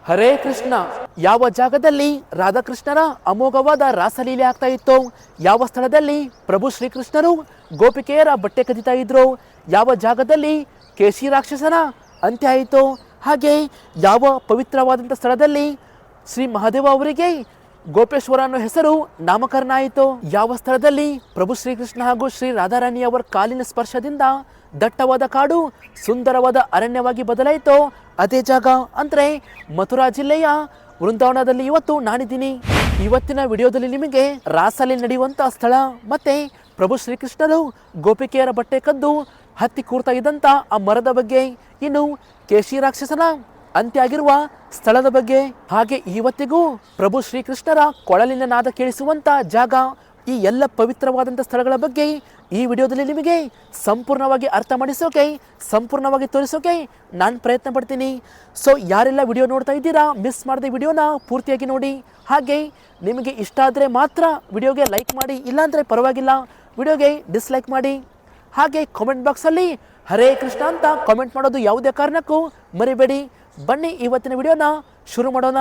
ಹರೇ ಕೃಷ್ಣ. ಯಾವ ಜಾಗದಲ್ಲಿ ರಾಧಾಕೃಷ್ಣರ ಅಮೋಘವಾದ ರಾಸಲೀಲೆ ಆಗ್ತಾ ಇತ್ತು, ಯಾವ ಸ್ಥಳದಲ್ಲಿ ಪ್ರಭು ಶ್ರೀಕೃಷ್ಣರು ಗೋಪಿಕೆಯರ ಬಟ್ಟೆ ಕದಿತಾ ಇದ್ರು, ಯಾವ ಜಾಗದಲ್ಲಿ ಕೇಶಿ ರಾಕ್ಷಸನ ಅಂತ್ಯ ಆಯಿತು, ಹಾಗೆ ಯಾವ ಪವಿತ್ರವಾದಂಥ ಸ್ಥಳದಲ್ಲಿ ಶ್ರೀ ಮಹಾದೇವ ಅವರಿಗೆ ಗೋಪೇಶ್ವರ ಅನ್ನೋ ಹೆಸರು ನಾಮಕರಣ ಆಯಿತು, ಯಾವ ಸ್ಥಳದಲ್ಲಿ ಪ್ರಭು ಶ್ರೀಕೃಷ್ಣ ಹಾಗೂ ಶ್ರೀ ರಾಧಾರಾಣಿ ಅವರ ಕಾಲಿನ ಸ್ಪರ್ಶದಿಂದ ದಟ್ಟವಾದ ಕಾಡು ಸುಂದರವಾದ ಅರಣ್ಯವಾಗಿ ಬದಲಾಯಿತು, ಅದೇ ಜಾಗ ಅಂದರೆ ಮಥುರಾ ಜಿಲ್ಲೆಯ ವೃಂದಾವನದಲ್ಲಿ ಇವತ್ತು ನಾನಿದ್ದೀನಿ. ಇವತ್ತಿನ ವಿಡಿಯೋದಲ್ಲಿ ನಿಮಗೆ ರಾಸಲ್ಲಿ ನಡೆಯುವಂಥ ಸ್ಥಳ ಮತ್ತೆ ಪ್ರಭು ಶ್ರೀಕೃಷ್ಣರು ಗೋಪಿಕೆಯರ ಬಟ್ಟೆ ಕದ್ದು ಹತ್ತಿ ಕೂರ್ತಾ ಇದ್ದಂಥ ಆ ಮರದ ಬಗ್ಗೆ, ಇನ್ನು ಕೇಶಿ ರಾಕ್ಷಸನ ಅಂತ್ಯ ಆಗಿರುವ ಸ್ಥಳದ ಬಗ್ಗೆ, ಹಾಗೆ ಇವತ್ತಿಗೂ ಪ್ರಭು ಶ್ರೀಕೃಷ್ಣರ ಕೊಳಲಿನ ನಾದ ಕೇಳಿಸುವಂಥ ಜಾಗ, ಈ ಎಲ್ಲ ಪವಿತ್ರವಾದಂಥ ಸ್ಥಳಗಳ ಬಗ್ಗೆ ಈ ವಿಡಿಯೋದಲ್ಲಿ ನಿಮಗೆ ಸಂಪೂರ್ಣವಾಗಿ ಅರ್ಥ ಮಾಡಿಸೋಕೆ, ಸಂಪೂರ್ಣವಾಗಿ ತೋರಿಸೋಕೆ ನಾನು ಪ್ರಯತ್ನ ಪಡ್ತೀನಿ. ಸೊ ಯಾರೆಲ್ಲ ವಿಡಿಯೋ ನೋಡ್ತಾ ಇದ್ದೀರಾ ಮಿಸ್ ಮಾಡದೆ ವಿಡಿಯೋನ ಪೂರ್ತಿಯಾಗಿ ನೋಡಿ. ಹಾಗೆ ನಿಮಗೆ ಇಷ್ಟ ಆದರೆ ಮಾತ್ರ ವಿಡಿಯೋಗೆ ಲೈಕ್ ಮಾಡಿ, ಇಲ್ಲಾಂದರೆ ಪರವಾಗಿಲ್ಲ ವಿಡಿಯೋಗೆ ಡಿಸ್ಲೈಕ್ ಮಾಡಿ. ಹಾಗೆ ಕಾಮೆಂಟ್ ಬಾಕ್ಸಲ್ಲಿ ಹರೇ ಕೃಷ್ಣ ಅಂತ ಕಾಮೆಂಟ್ ಮಾಡೋದು ಯಾವುದೇ ಕಾರಣಕ್ಕೂ ಮರಿಬೇಡಿ. ಬನ್ನಿ ಇವತ್ತಿನ ವಿಡಿಯೋನ ಶುರು ಮಾಡೋಣ.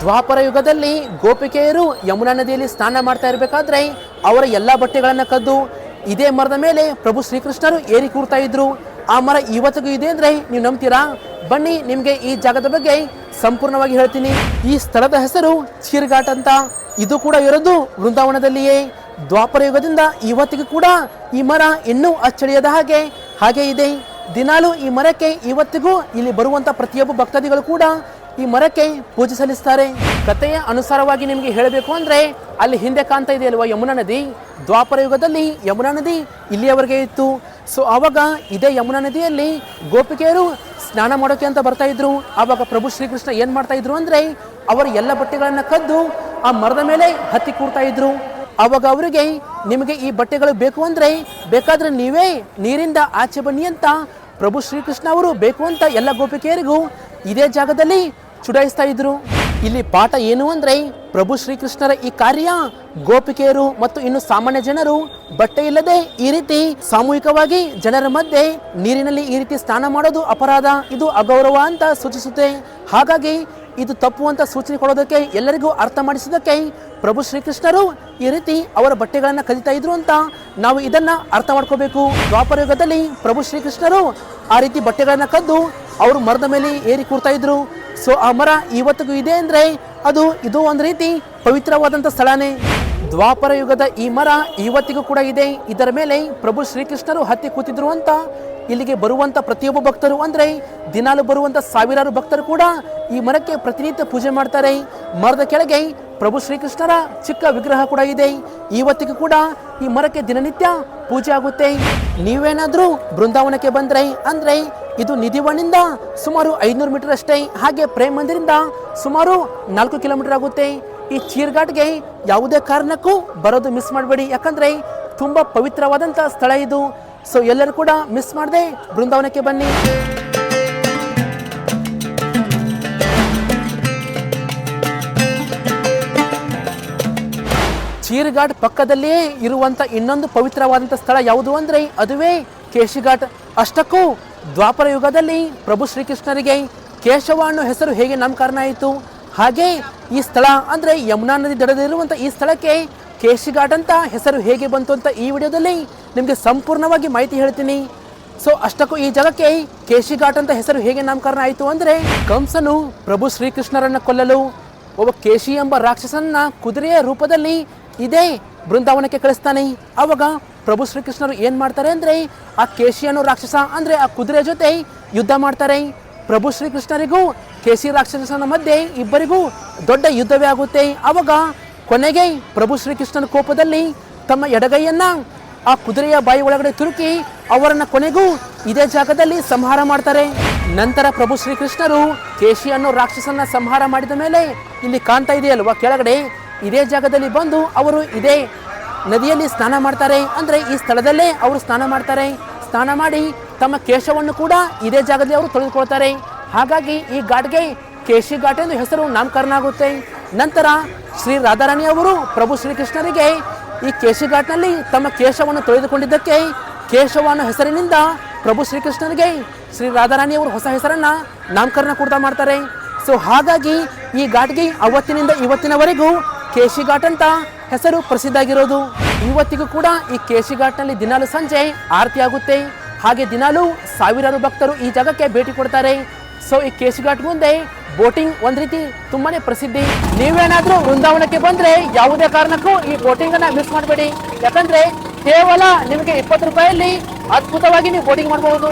ದ್ವಾಪರ ಯುಗದಲ್ಲಿ ಗೋಪಿಕೆಯರು ಯಮುನಾ ನದಿಯಲ್ಲಿ ಸ್ನಾನ ಮಾಡ್ತಾ ಇರಬೇಕಾದ್ರೆ ಅವರ ಎಲ್ಲ ಬಟ್ಟೆಗಳನ್ನು ಕದ್ದು ಇದೇ ಮರದ ಮೇಲೆ ಪ್ರಭು ಶ್ರೀಕೃಷ್ಣರು ಏರಿ ಕೂರ್ತಾ ಇದ್ರು. ಆ ಮರ ಇವತ್ತಿಗೂ ಇದೆ ಅಂದರೆ ನೀವು ನಂಬ್ತೀರಾ? ಬನ್ನಿ ನಿಮಗೆ ಈ ಜಾಗದ ಬಗ್ಗೆ ಸಂಪೂರ್ಣವಾಗಿ ಹೇಳ್ತೀನಿ. ಈ ಸ್ಥಳದ ಹೆಸರು ಚೀರ್ಘಾಟ್ ಅಂತ. ಇದು ಕೂಡ ಇರೋದು ವೃಂದಾವನದಲ್ಲಿಯೇ. ದ್ವಾಪರ ಯುಗದಿಂದ ಇವತ್ತಿಗೂ ಕೂಡ ಈ ಮರ ಇನ್ನೂ ಅಚ್ಚಳಿಯದ ಹಾಗೆ ಇದೆ. ದಿನಾಲೂ ಈ ಮರಕ್ಕೆ ಇವತ್ತಿಗೂ ಇಲ್ಲಿ ಬರುವಂತ ಪ್ರತಿಯೊಬ್ಬ ಭಕ್ತಾದಿಗಳು ಕೂಡ ಈ ಮರಕ್ಕೆ ಪೂಜೆ ಸಲ್ಲಿಸ್ತಾರೆ. ಕಥೆಯ ಅನುಸಾರವಾಗಿ ನಿಮಗೆ ಹೇಳಬೇಕು ಅಂದ್ರೆ ಅಲ್ಲಿ ಹಿಂದೆ ಕಾಣ್ತಾ ಇದೆ ಅಲ್ವಾ ಯಮುನಾ ನದಿ, ದ್ವಾಪರ ಯುಗದಲ್ಲಿ ಯಮುನಾ ನದಿ ಇಲ್ಲಿಯವರೆಗೆ ಇತ್ತು. ಸೊ ಆವಾಗ ಇದೇ ಯಮುನಾ ನದಿಯಲ್ಲಿ ಗೋಪಿಕೆಯರು ಸ್ನಾನ ಮಾಡೋಕೆ ಅಂತ ಬರ್ತಾ ಇದ್ರು. ಆವಾಗ ಪ್ರಭು ಶ್ರೀಕೃಷ್ಣ ಏನ್ ಮಾಡ್ತಾ ಇದ್ರು ಅಂದ್ರೆ ಅವರ ಎಲ್ಲ ಬಟ್ಟೆಗಳನ್ನ ಕದ್ದು ಆ ಮರದ ಮೇಲೆ ಹತ್ತಿ ಕೂರ್ತಾ ಇದ್ರು. ಆವಾಗ ಅವರಿಗೆ ನಿಮಗೆ ಈ ಬಟ್ಟೆಗಳು ಬೇಕು ಅಂದ್ರೆ ಬೇಕಾದ್ರೆ ನೀವೇ ನೀರಿಂದ ಆಚೆ ಬನ್ನಿ ಅಂತ ಪ್ರಭು ಶ್ರೀಕೃಷ್ಣ ಅವರು ಬೇಕು ಅಂತ ಎಲ್ಲ ಗೋಪಿಕೆಯರಿಗೂ ಇದೇ ಜಾಗದಲ್ಲಿ ಚುಡಾಯಿಸ್ತಾ ಇದ್ರು. ಇಲ್ಲಿ ಪಾಠ ಏನು ಅಂದ್ರೆ ಪ್ರಭು ಶ್ರೀಕೃಷ್ಣರ ಈ ಕಾರ್ಯ ಗೋಪಿಕೆಯರು ಮತ್ತು ಇನ್ನು ಸಾಮಾನ್ಯ ಜನರು ಬಟ್ಟೆ ಇಲ್ಲದೆ ಈ ರೀತಿ ಸಾಮೂಹಿಕವಾಗಿ ಜನರ ಮಧ್ಯೆ ನೀರಿನಲ್ಲಿ ಈ ರೀತಿ ಸ್ನಾನ ಮಾಡೋದು ಅಪರಾಧ, ಇದು ಅಗೌರವ ಅಂತ ಸೂಚಿಸುತ್ತೆ. ಹಾಗಾಗಿ ಇದು ತಪ್ಪು ಅಂತ ಸೂಚನೆ ಕೊಡೋದಕ್ಕೆ, ಎಲ್ಲರಿಗೂ ಅರ್ಥ ಮಾಡಿಸೋದಕ್ಕೆ ಪ್ರಭು ಶ್ರೀಕೃಷ್ಣರು ಈ ರೀತಿ ಅವರ ಬಟ್ಟೆಗಳನ್ನ ಕದಿತಾ ಇದ್ರು ಅಂತ ನಾವು ಇದನ್ನ ಅರ್ಥ ಮಾಡ್ಕೋಬೇಕು. ದ್ವಾಪರ ಯುಗದಲ್ಲಿ ಪ್ರಭು ಶ್ರೀಕೃಷ್ಣರು ಆ ರೀತಿ ಬಟ್ಟೆಗಳನ್ನ ಕದ್ದು ಅವರು ಮರದ ಮೇಲೆ ಏರಿ ಕೂರ್ತಾ ಇದ್ರು. ಸೊ ಆ ಮರ ಇವತ್ತಿಗೂ ಇದೆ ಅಂದ್ರೆ ಇದು ಒಂದು ರೀತಿ ಪವಿತ್ರವಾದಂಥ ಸ್ಥಳನೇ. ದ್ವಾಪರ ಯುಗದ ಈ ಮರ ಇವತ್ತಿಗೂ ಕೂಡ ಇದೆ. ಇದರ ಮೇಲೆ ಪ್ರಭು ಶ್ರೀಕೃಷ್ಣರು ಹತ್ತಿ ಕೂತಿದ್ರು ಅಂತ ಇಲ್ಲಿಗೆ ಬರುವಂತ ಪ್ರತಿಯೊಬ್ಬ ಭಕ್ತರು ಅಂದ್ರೆ ದಿನಾಲು ಬರುವಂತ ಸಾವಿರಾರು ಭಕ್ತರು ಕೂಡ ಈ ಮರಕ್ಕೆ ಪ್ರತಿನಿತ್ಯ ಪೂಜೆ ಮಾಡ್ತಾರೆ. ಮರದ ಕೆಳಗೆ ಪ್ರಭು ಶ್ರೀಕೃಷ್ಣರ ಚಿಕ್ಕ ವಿಗ್ರಹ ಕೂಡ ಇದೆ. ಇವತ್ತಿಗೂ ಕೂಡ ಈ ಮರಕ್ಕೆ ದಿನನಿತ್ಯ ಪೂಜೆ ಆಗುತ್ತೆ. ನೀವೇನಾದ್ರೂ ಬೃಂದಾವನಕ್ಕೆ ಬಂದ್ರೆ ಅಂದ್ರೆ ಇದು ನಿಧಿವನಿಂದ ಸುಮಾರು 500 ಮೀಟರ್ ಅಷ್ಟೇ, ಹಾಗೆ ಪ್ರೇಮ್ ಮಂದಿರಿಂದ ಸುಮಾರು 4 ಕಿಲೋಮೀಟರ್ ಆಗುತ್ತೆ. ಈ ಚೀರ್ಘಾಟ್ಗೆ ಯಾವುದೇ ಕಾರಣಕ್ಕೂ ಬರೋದು ಮಿಸ್ ಮಾಡಬೇಡಿ, ಯಾಕಂದ್ರೆ ತುಂಬಾ ಪವಿತ್ರವಾದಂಥ ಸ್ಥಳ ಇದು. ಸೊ ಎಲ್ಲರೂ ಕೂಡ ಮಿಸ್ ಮಾಡದೆ ಬೃಂದಾವನಕ್ಕೆ ಬನ್ನಿ. ಚೀರ್ಘಾಟ್ ಪಕ್ಕದಲ್ಲಿಯೇ ಇರುವಂತ ಇನ್ನೊಂದು ಪವಿತ್ರವಾದಂಥ ಸ್ಥಳ ಯಾವುದು ಅಂದ್ರೆ ಅದುವೇ ಕೇಶಿಘಾಟ್. ಅಷ್ಟಕ್ಕೂ ದ್ವಾಪರ ಯುಗದಲ್ಲಿ ಪ್ರಭು ಶ್ರೀಕೃಷ್ಣರಿಗೆ ಕೇಶವ ಅನ್ನೋ ಹೆಸರು ಹೇಗೆ ನಾಮಕರಣ ಆಯಿತು, ಹಾಗೆ ಈ ಸ್ಥಳ ಅಂದ್ರೆ ಯಮುನಾ ನದಿ ದಡದಲ್ಲಿರುವಂಥ ಈ ಸ್ಥಳಕ್ಕೆ ಕೇಶಿಘಾಟ್ ಅಂತ ಹೆಸರು ಹೇಗೆ ಬಂತು ಅಂತ ಈ ವಿಡಿಯೋದಲ್ಲಿ ನಿಮಗೆ ಸಂಪೂರ್ಣವಾಗಿ ಮಾಹಿತಿ ಹೇಳ್ತೀನಿ. ಸೊ ಅಷ್ಟಕ್ಕೂ ಈ ಜಾಗಕ್ಕೆ ಕೇಶಿಘಾಟ್ ಅಂತ ಹೆಸರು ಹೇಗೆ ನಾಮಕರಣ ಆಯಿತು ಅಂದ್ರೆ ಕಂಸನು ಪ್ರಭು ಶ್ರೀಕೃಷ್ಣರನ್ನ ಕೊಲ್ಲಲು ಒಬ್ಬ ಕೇಶಿ ಎಂಬ ರಾಕ್ಷಸನ್ನ ಕುದುರೆಯ ರೂಪದಲ್ಲಿ ಇದೇ ಬೃಂದಾವನಕ್ಕೆ ಕಳಿಸ್ತಾನೆ. ಆವಾಗ ಪ್ರಭು ಶ್ರೀಕೃಷ್ಣರು ಏನ್ ಮಾಡ್ತಾರೆ ಅಂದ್ರೆ ಆ ಕೇಶಿ ಅನ್ನೋ ರಾಕ್ಷಸ ಅಂದ್ರೆ ಆ ಕುದುರೆ ಜೊತೆ ಯುದ್ಧ ಮಾಡ್ತಾರೆ. ಪ್ರಭು ಶ್ರೀಕೃಷ್ಣರಿಗೂ ಕೇಶಿ ರಾಕ್ಷಸನ ಮಧ್ಯೆ ಇಬ್ಬರಿಗೂ ದೊಡ್ಡ ಯುದ್ಧವೇ ಆಗುತ್ತೆ. ಆವಾಗ ಕೊನೆಗೆ ಪ್ರಭು ಶ್ರೀಕೃಷ್ಣನ ಕೋಪದಲ್ಲಿ ತಮ್ಮ ಎಡಗೈಯನ್ನ ಆ ಕುದುರೆಯ ಬಾಯಿ ಒಳಗಡೆ ತುರುಕಿ ಅವರನ್ನ ಕೊನೆಗೂ ಇದೇ ಜಾಗದಲ್ಲಿ ಸಂಹಾರ ಮಾಡ್ತಾರೆ. ನಂತರ ಪ್ರಭು ಶ್ರೀಕೃಷ್ಣರು ಕೇಶಿ ಅನ್ನೋ ರಾಕ್ಷಸನ ಸಂಹಾರ ಮಾಡಿದ ಮೇಲೆ ಇಲ್ಲಿ ಕಾಣ್ತಾ ಇದೆಯಲ್ವಾ ಕೆಳಗಡೆ ಇದೇ ಜಾಗದಲ್ಲಿ ಬಂದು ಅವರು ಇದೇ ನದಿಯಲ್ಲಿ ಸ್ನಾನ ಮಾಡ್ತಾರೆ. ಅಂದ್ರೆ ಈ ಸ್ಥಳದಲ್ಲೇ ಅವರು ಸ್ನಾನ ಮಾಡ್ತಾರೆ. ಸ್ನಾನ ಮಾಡಿ ತಮ್ಮ ಕೇಶವನ್ನು ಕೂಡ ಇದೇ ಜಾಗದಲ್ಲಿ ಅವರು ತೊಳೆದುಕೊಳ್ತಾರೆ. ಹಾಗಾಗಿ ಈ ಘಾಟ್ಗೆ ಕೇಶಿ ಘಾಟ್ ಎಂದು ಹೆಸರು ನಾಮಕರಣ ಆಗುತ್ತೆ. ನಂತರ ಶ್ರೀ ರಾಧಾರಾಣಿ ಅವರು ಪ್ರಭು ಶ್ರೀಕೃಷ್ಣರಿಗೆ ಈ ಕೇಶಿ ಘಾಟ್ನಲ್ಲಿ ತಮ್ಮ ಕೇಶವನ್ನು ತೊಳೆದುಕೊಂಡಿದ್ದಕ್ಕೆ ಕೇಶವ ಅನ್ನೋ ಹೆಸರಿನಿಂದ ಪ್ರಭು ಶ್ರೀಕೃಷ್ಣನಿಗೆ ಶ್ರೀ ರಾಧಾರಾಣಿಯವರು ಹೊಸ ಹೆಸರನ್ನ ನಾಮಕರಣ ಕೂಡ ಮಾಡ್ತಾರೆ. ಸೊ ಹಾಗಾಗಿ ಈ ಘಾಟ್ಗೆ ಅವತ್ತಿನಿಂದ ಇವತ್ತಿನವರೆಗೂ ಕೇಶಿ ಘಾಟ್ ಅಂತ ಹೆಸರು ಪ್ರಸಿದ್ಧ ಆಗಿರೋದು. ಇವತ್ತಿಗೂ ಕೂಡ ಈ ಕೇಶಿ ಘಾಟ್ನಲ್ಲಿ ದಿನಾಲು ಸಂಜೆ ಆರತಿ ಆಗುತ್ತೆ. ಹಾಗೆ ದಿನಾಲು ಸಾವಿರಾರು ಭಕ್ತರು ಈ ಜಾಗಕ್ಕೆ ಭೇಟಿ ಕೊಡ್ತಾರೆ. ಸೊ ಈ ಕೇಶಿ ಘಾಟ್ ಮುಂದೆ ಬೋಟಿಂಗ್ ಒಂದ್ ರೀತಿ ತುಂಬಾನೇ ಪ್ರಸಿದ್ಧಿ. ನೀವೇನಾದ್ರೂ ವೃಂದಾವನಕ್ಕೆ ಬಂದ್ರೆ ಯಾವುದೇ ಕಾರಣಕ್ಕೂ ಈ ಬೋಟಿಂಗ್ ಅನ್ನ ಮಿಸ್ ಮಾಡಬೇಡಿ. ಯಾಕಂದ್ರೆ ಕೇವಲ ನಿಮಗೆ 20 ರೂಪಾಯಲ್ಲಿ ಅದ್ಭುತವಾಗಿ ನೀವು ಬೋಟಿಂಗ್ ಮಾಡಬಹುದು.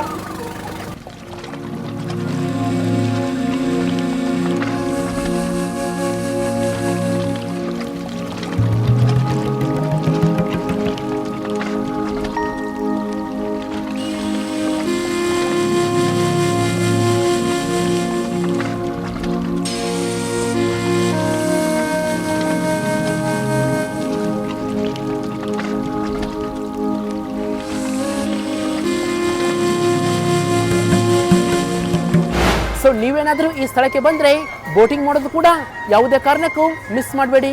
ಸೊ ನೀವೇನಾದ್ರೂ ಈ ಸ್ಥಳಕ್ಕೆ ಬಂದ್ರೆ ಬೋಟಿಂಗ್ ಮಾಡೋದು ಕೂಡ ಯಾವುದೇ ಕಾರಣಕ್ಕೂ ಮಿಸ್ ಮಾಡಬೇಡಿ.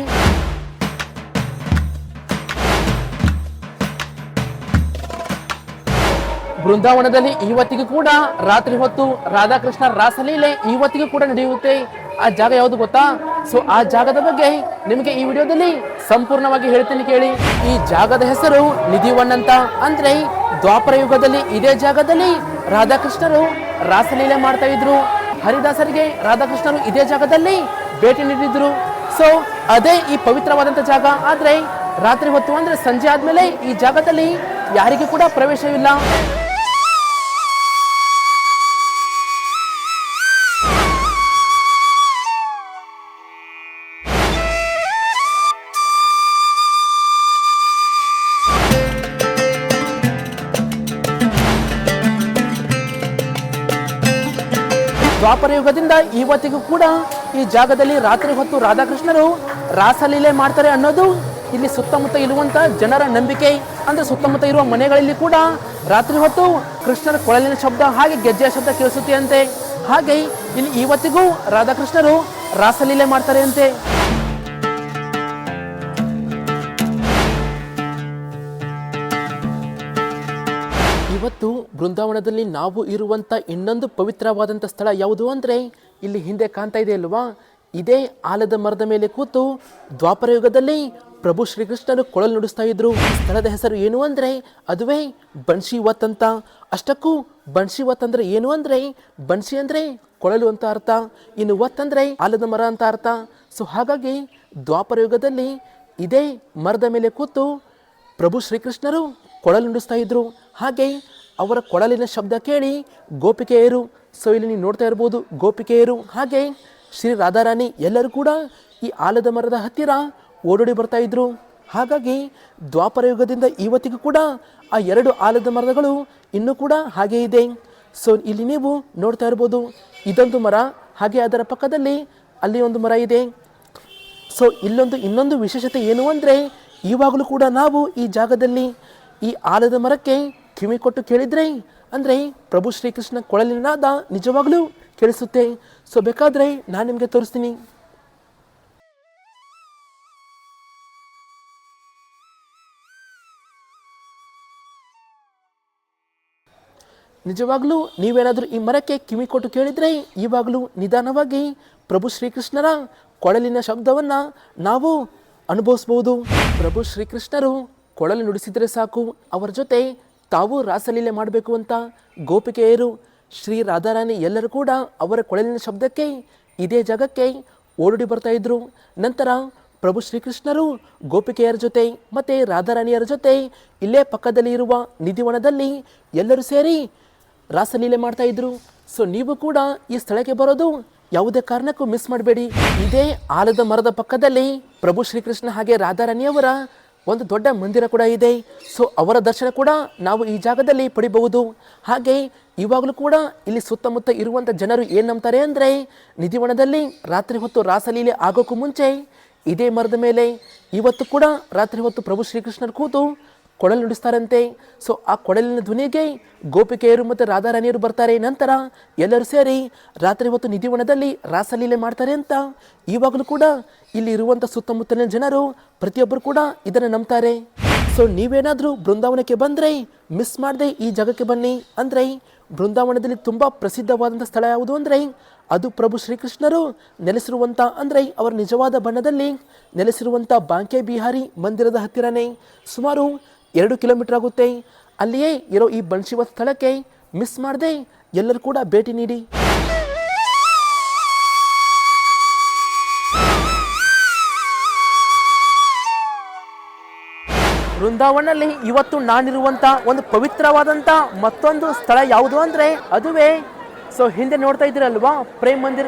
ಬೃಂದಾವನದಲ್ಲಿ ಇವತ್ತಿಗೂ ಕೂಡ ರಾತ್ರಿ ಹೊತ್ತು ರಾಧಾಕೃಷ್ಣ ರಾಸಲೀಲೆ ಇವತ್ತಿಗೂ ಕೂಡ ನಡೆಯುತ್ತೆ. ಆ ಜಾಗ ಯಾವುದು ಗೊತ್ತಾ? ಸೊ ಆ ಜಾಗದ ಬಗ್ಗೆ ನಿಮಗೆ ಈ ವಿಡಿಯೋದಲ್ಲಿ ಸಂಪೂರ್ಣವಾಗಿ ಹೇಳ್ತೀನಿ ಕೇಳಿ. ಈ ಜಾಗದ ಹೆಸರು ನಿಧಿವನ್ ಅಂತ. ಅಂದ್ರೆ ದ್ವಾಪರ ಯುಗದಲ್ಲಿ ಇದೇ ಜಾಗದಲ್ಲಿ ರಾಧಾಕೃಷ್ಣರು ರಾಸಲೀಲೆ ಮಾಡ್ತಾ ಇದ್ರು. ಹರಿದಾಸರಿಗೆ ರಾಧಾಕೃಷ್ಣರು ಇದೇ ಜಾಗದಲ್ಲಿ ಭೇಟಿ ನೀಡಿದ್ರು. ಸೊ ಅದೇ ಈ ಪವಿತ್ರವಾದಂತ ಜಾಗ. ಆದ್ರೆ ರಾತ್ರಿ ಹೊತ್ತು ಅಂದ್ರೆ ಸಂಜೆ ಆದ್ಮೇಲೆ ಈ ಜಾಗದಲ್ಲಿ ಯಾರಿಗೂ ಕೂಡ ಪ್ರವೇಶವಿಲ್ಲ. ದ್ವಾಪರ ಯುಗದಿಂದ ಇವತ್ತಿಗೂ ಕೂಡ ಈ ಜಾಗದಲ್ಲಿ ರಾತ್ರಿ ಹೊತ್ತು ರಾಧಾಕೃಷ್ಣರು ರಾಸಲೀಲೆ ಮಾಡ್ತಾರೆ ಅನ್ನೋದು ಇಲ್ಲಿ ಸುತ್ತಮುತ್ತ ಇರುವಂತ ಜನರ ನಂಬಿಕೆ. ಅಂದ್ರೆ ಸುತ್ತಮುತ್ತ ಇರುವ ಮನೆಗಳಲ್ಲಿ ಕೂಡ ರಾತ್ರಿ ಹೊತ್ತು ಕೃಷ್ಣನ ಕೊಳಲಿನ ಶಬ್ದ ಹಾಗೆ ಗೆಜ್ಜೆಯ ಶಬ್ದ ಕೇಳಿಸುತ್ತೆ ಅಂತೆ. ಹಾಗೆ ಇಲ್ಲಿ ಇವತ್ತಿಗೂ ರಾಧಾಕೃಷ್ಣರು ರಾಸಲೀಲೆ ಮಾಡ್ತಾರೆ ಅಂತೆ. ಇವತ್ತು ಬೃಂದಾವನದಲ್ಲಿ ನಾವು ಇರುವಂತ ಇನ್ನೊಂದು ಪವಿತ್ರವಾದಂಥ ಸ್ಥಳ ಯಾವುದು ಅಂದ್ರೆ ಇಲ್ಲಿ ಹಿಂದೆ ಕಾಣ್ತಾ ಇದೆ ಅಲ್ವಾ, ಇದೇ ಆಲದ ಮರದ ಮೇಲೆ ಕೂತು ದ್ವಾಪರ ಯುಗದಲ್ಲಿ ಪ್ರಭು ಶ್ರೀಕೃಷ್ಣರು ಕೊಳಲು ನುಡಿಸ್ತಾ ಇದ್ರು. ಸ್ಥಳದ ಹೆಸರು ಏನು ಅಂದ್ರೆ ಅದುವೇ ಬನ್ಶಿವತ್ ಅಂತ. ಅಷ್ಟಕ್ಕೂ ಬನ್ಶಿವತ್ ಅಂದ್ರೆ ಏನು ಅಂದ್ರೆ ಬನ್ಶಿ ಅಂದ್ರೆ ಕೊಳಲು ಅಂತ ಅರ್ಥ, ಇನ್ನು ವತ್ ಅಂದ್ರೆ ಆಲದ ಮರ ಅಂತ ಅರ್ಥ. ಸೊ ಹಾಗಾಗಿ ದ್ವಾಪರ ಯುಗದಲ್ಲಿ ಇದೇ ಮರದ ಮೇಲೆ ಕೂತು ಪ್ರಭು ಶ್ರೀಕೃಷ್ಣರು ಕೊಳಲು ನುಡಿಸ್ತಾ ಇದ್ರು. ಹಾಗೆ ಅವರ ಕೊಳಲಿನ ಶಬ್ದ ಕೇಳಿ ಗೋಪಿಕೆಯರು, ಸೊ ಇಲ್ಲಿ ನೀವು ನೋಡ್ತಾ ಇರ್ಬೋದು ಗೋಪಿಕೆಯರು ಹಾಗೆ ಶ್ರೀ ರಾಧಾರಾಣಿ ಎಲ್ಲರೂ ಕೂಡ ಈ ಆಲದ ಮರದ ಹತ್ತಿರ ಓಡೋಡಿ ಬರ್ತಾ ಇದ್ರು. ಹಾಗಾಗಿ ದ್ವಾಪರ ಯುಗದಿಂದ ಇವತ್ತಿಗೂ ಕೂಡ ಆ 2 ಆಲದ ಮರಗಳು ಇನ್ನೂ ಕೂಡ ಹಾಗೆ ಇದೆ. ಸೊ ಇಲ್ಲಿ ನೀವು ನೋಡ್ತಾ ಇರ್ಬೋದು ಇದೊಂದು ಮರ, ಹಾಗೆ ಅದರ ಪಕ್ಕದಲ್ಲಿ ಅಲ್ಲಿ ಒಂದು ಮರ ಇದೆ. ಸೊ ಇನ್ನೊಂದು ವಿಶೇಷತೆ ಏನು ಅಂದರೆ ಇವಾಗಲೂ ಕೂಡ ನಾವು ಈ ಜಾಗದಲ್ಲಿ ಈ ಆಲದ ಮರಕ್ಕೆ ಕಿವಿ ಕೊಟ್ಟು ಕೇಳಿದ್ರೆ ಅಂದರೆ ಪ್ರಭು ಶ್ರೀಕೃಷ್ಣ ಕೊಳಲಿನಾದ ನಿಜವಾಗ್ಲೂ ಕೇಳಿಸುತ್ತೆ. ಸೊ ಬೇಕಾದರೆ ನಾನು ನಿಮಗೆ ತೋರಿಸ್ತೀನಿ. ನಿಜವಾಗ್ಲೂ ನೀವೇನಾದರೂ ಈ ಮರಕ್ಕೆ ಕಿವಿ ಕೊಟ್ಟು ಕೇಳಿದ್ರೆ ಇವಾಗಲೂ ನಿಧಾನವಾಗಿ ಪ್ರಭು ಶ್ರೀಕೃಷ್ಣರ ಕೊಳಲಿನ ಶಬ್ದವನ್ನು ನಾವು ಅನುಭವಿಸ್ಬೋದು. ಪ್ರಭು ಶ್ರೀಕೃಷ್ಣರು ಕೊಳಲು ನುಡಿಸಿದರೆ ಸಾಕು, ಅವರ ಜೊತೆ ತಾವು ರಾಸಲೀಲೆ ಮಾಡಬೇಕು ಅಂತ ಗೋಪಿಕೆಯರು ಶ್ರೀ ರಾಧಾರಾಣಿ ಎಲ್ಲರೂ ಕೂಡ ಅವರ ಕೊಳಲಿನ ಶಬ್ದಕ್ಕೆ ಇದೇ ಜಾಗಕ್ಕೆ ಓಡೋಡಿ ಬರ್ತಾ ಇದ್ರು. ನಂತರ ಪ್ರಭು ಶ್ರೀಕೃಷ್ಣರು ಗೋಪಿಕೆಯರ ಜೊತೆ ಮತ್ತು ರಾಧಾರಾಣಿಯರ ಜೊತೆ ಇಲ್ಲೇ ಪಕ್ಕದಲ್ಲಿ ಇರುವ ನಿಧಿವನದಲ್ಲಿ ಎಲ್ಲರೂ ಸೇರಿ ರಾಸಲೀಲೆ ಮಾಡ್ತಾ ಇದ್ರು. ಸೊ ನೀವು ಕೂಡ ಈ ಸ್ಥಳಕ್ಕೆ ಬರೋದು ಯಾವುದೇ ಕಾರಣಕ್ಕೂ ಮಿಸ್ ಮಾಡಬೇಡಿ. ಇದೇ ಆಲದ ಮರದ ಪಕ್ಕದಲ್ಲಿ ಪ್ರಭು ಶ್ರೀಕೃಷ್ಣ ಹಾಗೆ ರಾಧಾರಾಣಿಯವರ ಒಂದು ದೊಡ್ಡ ಮಂದಿರ ಕೂಡ ಇದೆ. ಸೊ ಅವರ ದರ್ಶನ ಕೂಡ ನಾವು ಈ ಜಾಗದಲ್ಲಿ ಪಡಿಬಹುದು. ಹಾಗೆ ಇವಾಗಲೂ ಕೂಡ ಇಲ್ಲಿ ಸುತ್ತಮುತ್ತ ಇರುವಂಥ ಜನರು ಏನು ನಂಬ್ತಾರೆ ಅಂದರೆ ನಿಧಿವನದಲ್ಲಿ ರಾತ್ರಿ ಹೊತ್ತು ರಾಸಲೀಲೆ ಆಗೋಕ್ಕೂ ಮುಂಚೆ ಇದೇ ಮರದ ಮೇಲೆ ಇವತ್ತು ಕೂಡ ರಾತ್ರಿ ಹೊತ್ತು ಪ್ರಭು ಶ್ರೀಕೃಷ್ಣರು ಕೂತು ಕೊಳಲು ನುಡಿಸ್ತಾರಂತೆ. ಸೊ ಆ ಕೊಳಲಿನ ಧ್ವನಿಗೆ ಗೋಪಿಕೆಯರು ಮತ್ತು ರಾಧಾರಾಣಿಯರು ಬರ್ತಾರೆ. ನಂತರ ಎಲ್ಲರೂ ಸೇರಿ ರಾತ್ರಿ ಹೊತ್ತು ನಿಧಿವನದಲ್ಲಿ ರಾಸಲೀಲೆ ಮಾಡ್ತಾರೆ ಅಂತ ಇವಾಗಲೂ ಕೂಡ ಇಲ್ಲಿ ಇರುವಂಥ ಸುತ್ತಮುತ್ತಲಿನ ಜನರು ಪ್ರತಿಯೊಬ್ಬರು ಕೂಡ ಇದನ್ನು ನಂಬ್ತಾರೆ. ಸೊ ನೀವೇನಾದರೂ ಬೃಂದಾವನಕ್ಕೆ ಬಂದರೆ ಮಿಸ್ ಮಾಡದೆ ಈ ಜಾಗಕ್ಕೆ ಬನ್ನಿ. ಅಂದರೆ ಬೃಂದಾವನದಲ್ಲಿ ತುಂಬ ಪ್ರಸಿದ್ಧವಾದಂಥ ಸ್ಥಳ ಯಾವುದು ಅಂದರೆ ಅದು ಪ್ರಭು ಶ್ರೀಕೃಷ್ಣರು ನೆಲೆಸಿರುವಂಥ, ಅಂದರೆ ಅವರ ನಿಜವಾದ ಬಣ್ಣದಲ್ಲಿ ನೆಲೆಸಿರುವಂಥ ಬಾಂಕೆ ಬಿಹಾರಿ ಮಂದಿರದ ಹತ್ತಿರನೇ ಸುಮಾರು 2 ಕಿಲೋಮೀಟರ್ ಆಗುತ್ತೆ. ಅಲ್ಲಿಯೇ ಇರೋ ಈ ಬನ್ಶಿವ ಸ್ಥಳಕ್ಕೆ ಮಿಸ್ ಮಾಡದೆ ಎಲ್ಲರೂ ಕೂಡ ಭೇಟಿ ನೀಡಿ. ಬೃಂದಾವನಲ್ಲಿ ಇವತ್ತು ನಾನಿರುವಂಥ ಒಂದು ಪವಿತ್ರವಾದಂಥ ಮತ್ತೊಂದು ಸ್ಥಳ ಯಾವುದು ಅಂದರೆ ಅದುವೇ, ಸೊ ಹಿಂದೆ ನೋಡ್ತಾ ಇದ್ದೀರಲ್ವಾ, ಪ್ರೇಮ್ ಮಂದಿರ.